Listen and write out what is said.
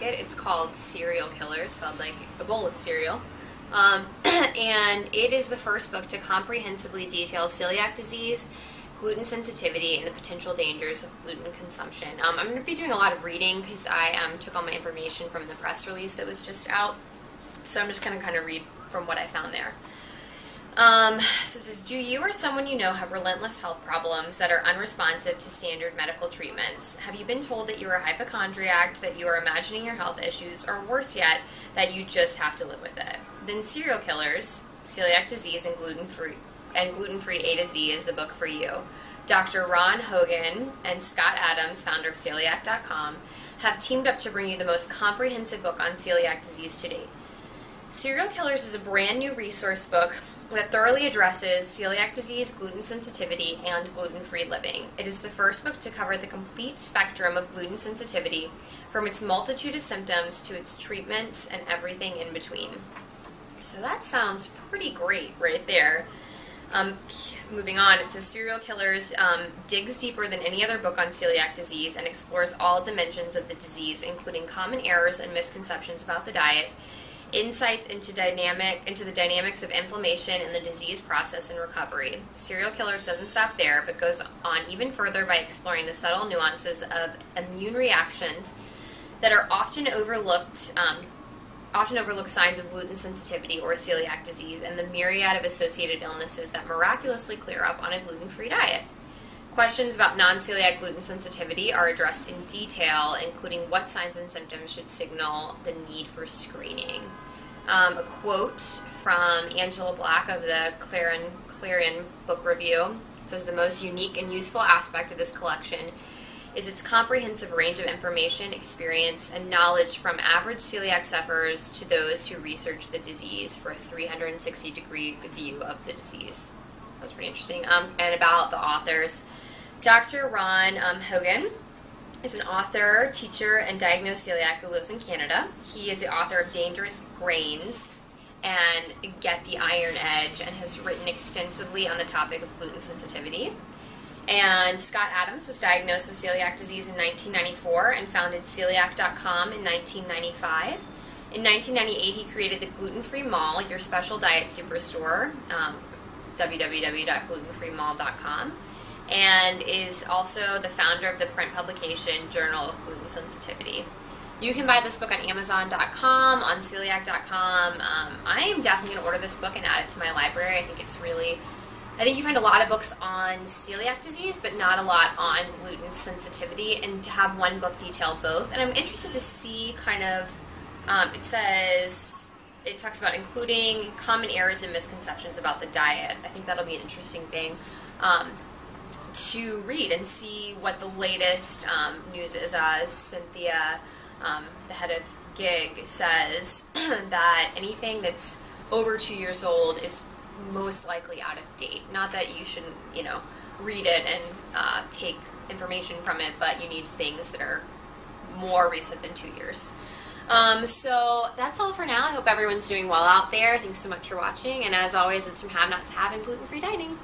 market. It's called Serial Killer, spelled like a bowl of cereal. And it is the first book to comprehensively detail celiac disease, gluten sensitivity, and the potential dangers of gluten consumption. I'm going to be doing a lot of reading because I took all my information from the press release that was just out. So I'm just going to kind of read from what I found there. So it says, do you or someone you know have relentless health problems that are unresponsive to standard medical treatments? Have you been told that you are a hypochondriac, that you are imagining your health issues, or worse yet, that you just have to live with it? Then Serial Killers, Celiac Disease, and Gluten-Free A to Z is the book for you. Dr. Ron Hogan and Scott Adams, founder of Celiac.com, have teamed up to bring you the most comprehensive book on celiac disease to date. Serial Killers is a brand new resource book that thoroughly addresses celiac disease, gluten sensitivity, and gluten-free living. It is the first book to cover the complete spectrum of gluten sensitivity, from its multitude of symptoms to its treatments and everything in between. So that sounds pretty great right there. Moving on, it says Serial Killers digs deeper than any other book on celiac disease and explores all dimensions of the disease, including common errors and misconceptions about the diet, insights into the dynamics of inflammation and the disease process and recovery. Serial Killers doesn't stop there, but goes on even further by exploring the subtle nuances of immune reactions that are often overlooked signs of gluten sensitivity or celiac disease, and the myriad of associated illnesses that miraculously clear up on a gluten-free diet. Questions about non-celiac gluten sensitivity are addressed in detail, including what signs and symptoms should signal the need for screening. A quote from Angela Black of the Clarion Book Review. It says, the most unique and useful aspect of this collection is its comprehensive range of information, experience, and knowledge from average celiac sufferers to those who research the disease for a 360-degree view of the disease. That's pretty interesting. And about the authors. Dr. Ron Hogan is an author, teacher, and diagnosed celiac who lives in Canada. He is the author of Dangerous Grains and Get the Iron Edge, and has written extensively on the topic of gluten sensitivity. And Scott Adams was diagnosed with celiac disease in 1994 and founded Celiac.com in 1995. In 1998, he created the Gluten-Free Mall, your special diet superstore, www.glutenfreemall.com, and is also the founder of the print publication Journal of Gluten Sensitivity. You can buy this book on Amazon.com, on Celiac.com. I am definitely going to order this book and add it to my library. I think you find a lot of books on celiac disease, but not a lot on gluten sensitivity, and to have one book detail both. And I'm interested to see kind of, it talks about including common errors and misconceptions about the diet. I think that'll be an interesting thing to read and see what the latest news is, as Cynthia, the head of GIG, says that anything that's over 2 years old is most likely out of date. Not that you shouldn't, read it and take information from it, but you need things that are more recent than 2 years. So that's all for now. I hope everyone's doing well out there. Thanks so much for watching, and as always, it's from Have Not to Have and Gluten-Free Dining.